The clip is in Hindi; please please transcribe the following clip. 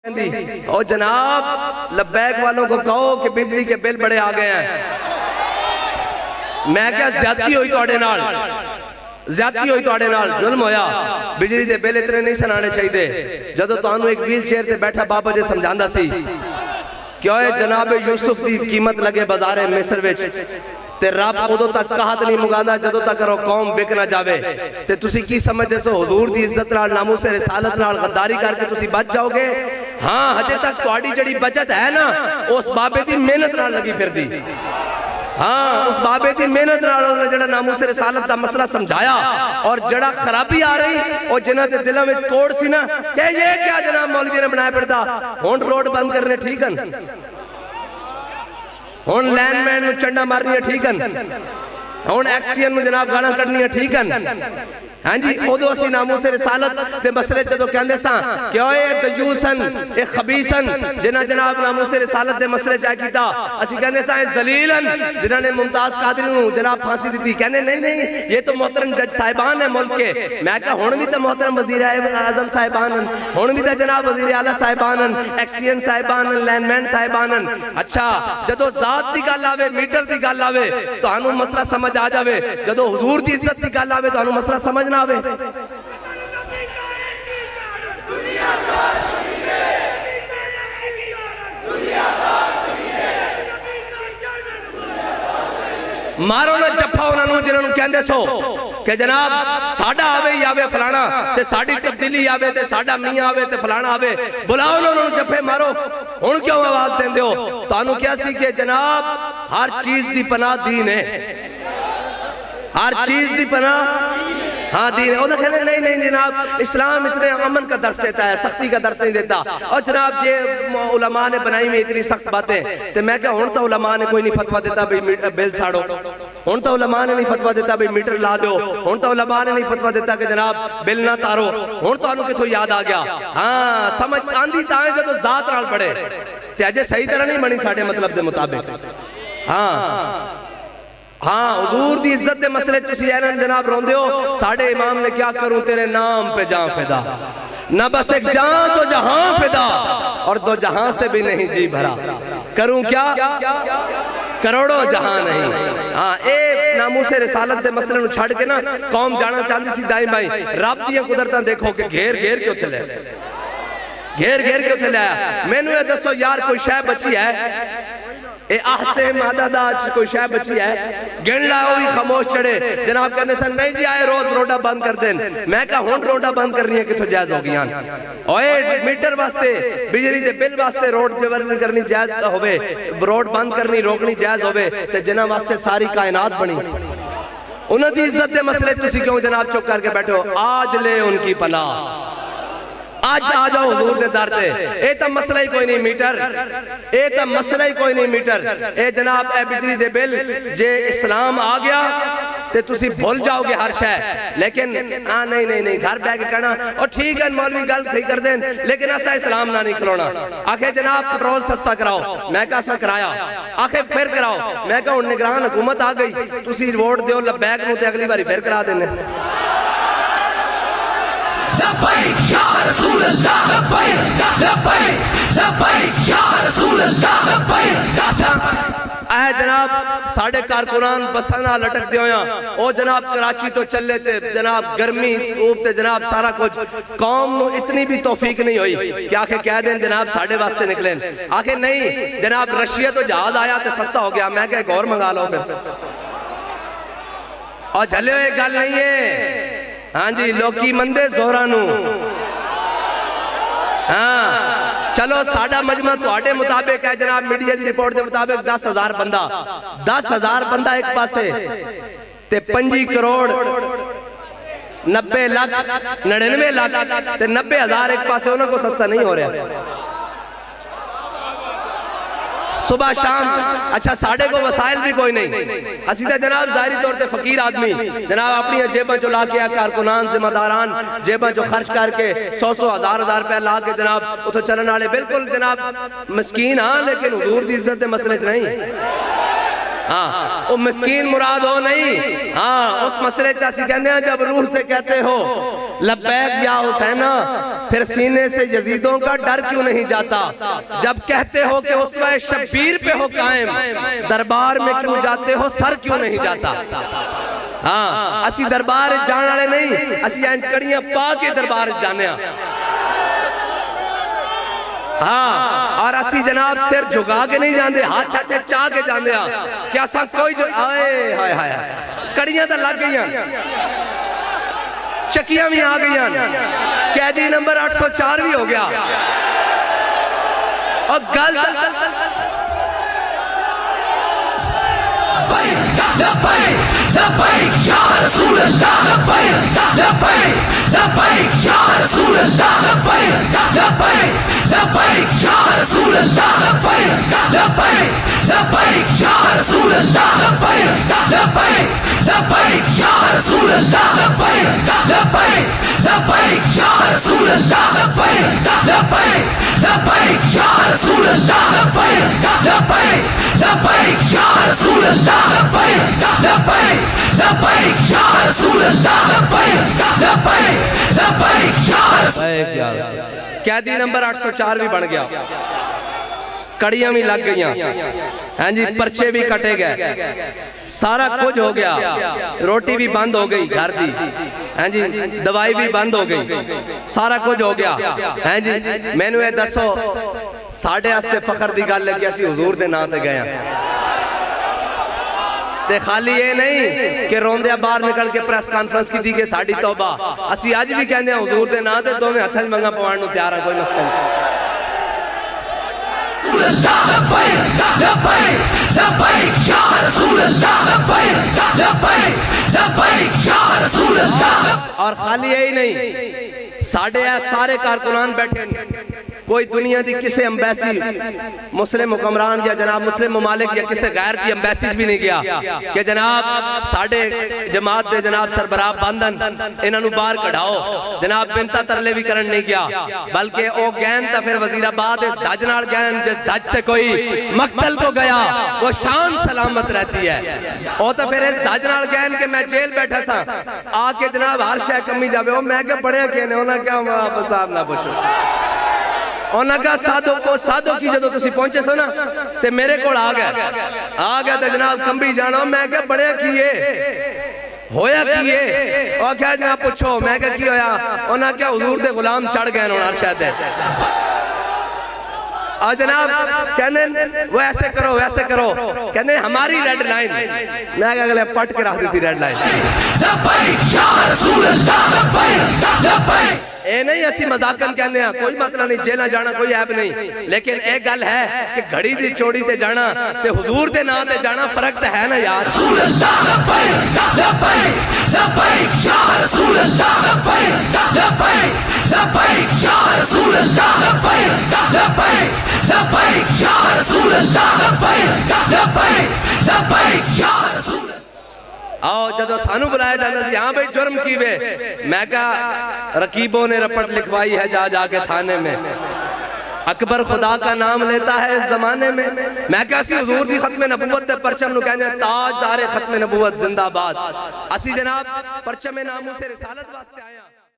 और जनाब लब्बैक वालों को कहो कि बिजली के बिल बड़े आ गए हैं। मैं क्या ज्यादती हुई तुहाडे नाल, ज्यादती हुई तुहाडे नाल, जुल्म होया। बिजली के बिल इतने नहीं सुनाने चाहिए। जदों तुहानू एक व्हील चेयर ते बैठा बाबा जी समझांदा सी क्यों है जनाब यूसुफ की कीमत लगे बाजारे मिस्र विच ते रब उदों तक कहत नहीं मुगांदा जदों तक कौम बिक ना जावे। ते तुसी की समझदे सो हुजूर दी इज्जत नाल नामूस रिसालत नाल गद्दारी करके तुसी बच जाओगे? हाँ, हजे तक तुहाडी जड़ी बचत है ना उस बाबे दी मेहनत नाल लगी फिरदी। हाँ, उस बाबे की मेहनत नाल जड़ा नामूस रिसालत का मसला समझाया और जड़ा खराबी आ रही और जिन्हां दे दिलों में कोड़ सी ना कि ये क्या जनाब मौलवी ने बनाया फिरदा, हुण रोड बंद करने ठीक है, हुण लैंडमैन चंडा मारनी ठीक है, हुण एक्सीएन जनाब गाना कढ़नी ठीक है। हाँ जी, उदों असीं नामूस रिसालत दे मसले जदों कहंदे सां कि ओए दयूसन ए खबीसन जिन्हां जनाब नामूस रिसालत दे मसले च कीता, असीं कहंदे सां जलीलन जिन्हां ने मुमताज कादरी नूं जनाब फांसी दी। कहंदे नहीं नहीं ये तो मोहतरम जज साहिबान है मुल्क के। मैं कहा हुण भी तो मोहतरम वजीर आजम साहिबान हन, हुण भी तो जनाब वजीर आला साहिबान हन, एक्सीएन साहिबान हन, लैंडमैन साहिबान हन। अच्छा, जदों जात दी गल आवे, मीटर दी गल आवे तुहानू मसला समझ आ जावे, जदों हुजूर दी इज्जत दी गल आवे तुहानू मसला समझ ना आवे। मारो ना जफ्फा उन्होंने जिन्होंने कहते सो कि जनाब साडा आवे ही आवे फलाना ते साडी तब्दीली आवे ते साडा मियां आवे ते फलाना आवे, बुलाओ उन्होंने जफ्फे मारो। हुण क्यों आवाज देंदे हो? तुहानू क्या सी कि जनाब हर चीज दी पनाह दीन है, हर चीज दी पनाह हाँ दीन है। वो कहते नहीं नहीं जनाब इस्लाम इतने अमन का दर्स देता है, सख्ती का दर्स नहीं देता। और जनाब ये उलमा ने बनाई में इतनी सख्त बातें, तो मैं क्या हुण तो उलमा ने कोई नहीं फतवा देता भाई बिल साड़ो, हुण तो उलमा ने नहीं फतवा देता भाई मीटर ला दो, हुण तो उलमा ने नहीं फतवा देता कि जनाब बिल ना तारो। हुण तुहानू किथों याद आ गया? हाँ, समझ आंदी तां जदों जात नाल पढ़े ते अजे सही तरह नहीं बनी साडे मतलब दे मुताबिक। हाँ हाँ, हुजूर दी इज्जत दे मसले तुसी ऐन जनाब रोंदे हो। साडे इमाम ने क्या करूं तेरे नाम पे जान फिदा, न बस एक जान तो जहां फिदा और दो जहां से भी नहीं जी भरा, करूं क्या करोड़ों जहां नहीं। हाँ, ए नामूस रिसालत दे मसले नु छड़ के ना कौम जाना चाहती सी दाई भाई रब दी कुदरतां देखो कि घेर घेर के उथे ले, घेर घेर के उथे ले। मैनू ये दसो यार कोई शय बची है ए आहसे मादादाज कोई शय बची है? गिन ला वो भी खामोश चढ़े। जनाब कहते सन नहीं जी आए रोज रोडा बंद कर देन। मैं कहा हुण रोडा बंद करनी है किथों जायज हो गई? ओए मीटर वास्ते बिजली दे बिल वास्ते रोड जबरदस्ती करनी जायज होवे, रोड बंद करनी रोकनी जायज होवे ते जिन्हां वास्ते सारी कायनात बनी, उन्हां दी इज्जत दे मसले तुसी क्यों जनाब चुप करके बैठो? आज ले उनकी पनाह, आज आ जाओ हुजूर दे दर ते। ए तो मसला ही कोई नहीं मीटर, ए तो मसला ही कोई नहीं मीटर। ए जनाब ए बिजली दे बिल जे इस्लाम आ गया ते तुसी भूल जाओगे हर शय। लेकिन हाँ नहीं नहीं नहीं घर बैठ के कहना और ठीक है मौलवी गल सही कर दें लेकिन ऐसा इस्लाम ना नहीं खिलौना। आखे जनाब पेट्रोल सस्ता कराओ, मैं कहा सा कराया, आखे फिर कराओ, मैं कहा हुण निगरान हुकूमत आ गई तुसी वोट दियो लब्बैक नूं ते अगली बारी फिर करा देने। लब्बैक या रसूल अल्लाह, लब्बैक लब्बैक लब्बैक या रसूल अल्लाह, लब्बैक। ऐ जनाब साढ़े कारकुनान बसां नाल लटकदे होया ओ जनाब कराची तो चले ते जनाब गर्मी धूप ते जनाब सारा कुछ कौम नूं इतनी भी तौफीक नहीं हुई कि आखे कह दें जनाब साढ़े वास्ते निकले। आखे नहीं जनाब रशिया तो जहाज आया तो सस्ता हो गया, मैं कहा गौर मंगा लो फिर। और झले हुए गल नहीं है। हाँ जी, लोकी मंदे जोरा नू। हाँ चलो साडा मजमा तुहाडे मुताबिक है जनाब मीडिया की रिपोर्ट के मुताबिक 10,000 बंदा, 10,000 बंदा एक पासे ते 25 करोड़ 90 लाख 99 लाख ते 90,000 एक पासे, उन्होंने को सस्ता नहीं हो रहा सुबह शाम। अच्छा साढ़े को वसाइल भी कोई नहीं, असी तो जनाब जाहिरी तौर पे फकीर आदमी जनाब अपनी जेबा चो ला के कारकुनान जिम्मेदारान जेबा चो खर्च करके 100 हजार रुपया ला के जनाब उतो चलने वाले बिल्कुल जनाब मस्कीन। हाँ, लेकिन हुजूर दी इज्जत के मसले नहीं। हाँ, वो मस्कीन मुराद हो नहीं। हाँ, उस मसले का कहते हैं जब रूह से कहते हो लब्बैक या हुसैना, फिर सीने से यजीदों का डर क्यों नहीं जाता? जब कहते हो कि उसवा शब्बीर पे हो कायम, दरबार में क्यों जाते हो, सर क्यों नहीं जाता? हाँ, असी दरबार जाने वाले नहीं, असी कड़ियां पा के दरबार जाने। हाँ, और असी जनाब सिर झुका के नहीं जाते, हाथ चाचे चाह के जाते कि असा कोई जो आए हाय हाय कड़ियां तो लग गई, चक्कियां भी आ गई, कैदी नंबर 804 भी हो गया। और गल या रसूल अल्लाह, या रसूल अल्लाह, या रसूल अल्लाह, या रसूल अल्लाह, या रसूल अल्लाह, या रसूल अल्लाह, या रसूल अल्लाह, या रसूल अल्लाह, कैदी नंबर 804 भी बन गया, कड़ियां भी लग गई, हाँ जी, पर्चे भी कटे गए, सारा कुछ हो गया, रोटी भी बंद हो गई घर दी, हाँ जी, दवाई भी बंद हो गई, सारा कुछ हो गया, हाँ जी। मैनू ये दसो साढ़े वास्ते फखर की गल है कि असीं हुजूर दे नाम ते गए ते खाली ये नहीं कि रोंदे बाहर निकल के प्रेस कॉन्फ्रेंस की थी कि साड़ी तौबा, असी अज भी कहते हैं हुजूर दे नाम ते दोवें हत्थां च मंगा पवाण नूं तैयार हां, कोई मसला नहीं। और खाली यही नहीं, साढ़े सारे कारकुनान बैठे, कोई दुनिया की किसी एम्बेसी मुस्लिम हुक्मरान या जनाब मुस्लिम ममालिक या किसी गैर की एम्बेसी भी नहीं गया कि जनाब साढ़े जमात दे जनाब सरबराह बंधन इन्हों बाहर कढ़ाओ, जनाब बिनता तरले भी करन नहीं गया, बल्कि वो गैन तो फिर वजीराबाद इस धज नाल गैन, जिस धज से कोई मकतल को गया वो शान सलामत रहती है, वो तो फिर इस धज नाल गैन के मैं जेल बैठा सा आके जनाब हर शय कमी जावे, वो मैं क्या पढ़िया कि उन्हें क्या वापस साहब ना पूछो, उन्हें कहा साधो की जो तुम पहुंचे सो ना ते मेरे को आ गया तो जनाब कंबी जाना, मैं क्या बड़े किए होया किए, और क्या जनाब पूछो, मैं क्या की होया, उन्हें क्या हुजूर दे गुलाम चढ़ गए हर शायद, और जनाब कहने वो ऐसे करो वैसे करो, कहने हमारी रेड लाइन, मैं अगले पट के रख दी थी रेड लाइन। ए नहीं असी मजाकन कहने हैं, कोई मतलब नहीं, जेल जाना कोई ऐब नहीं, लेकिन एक गल है कि घड़ी दी चोड़ी ते जाना ते हुजूर दे नाम ते जाना फर्क तो है ना यार। आओ जदों सानू बुलाया जाता सी, हाँ भाई जुर्म की वे, मैं कहा रकीबों ने रपट लिखवाई है जा जाके थाने में, अकबर खुदा का नाम लेता है इस जमाने में, मैं क्या असी हुजूर दी खत्म नबूवत दे परचम नूं कहंदे ताजदार खत्म नबूवत जिंदाबाद, असी जनाब परचम नामूस रिसालत वास्ते आया।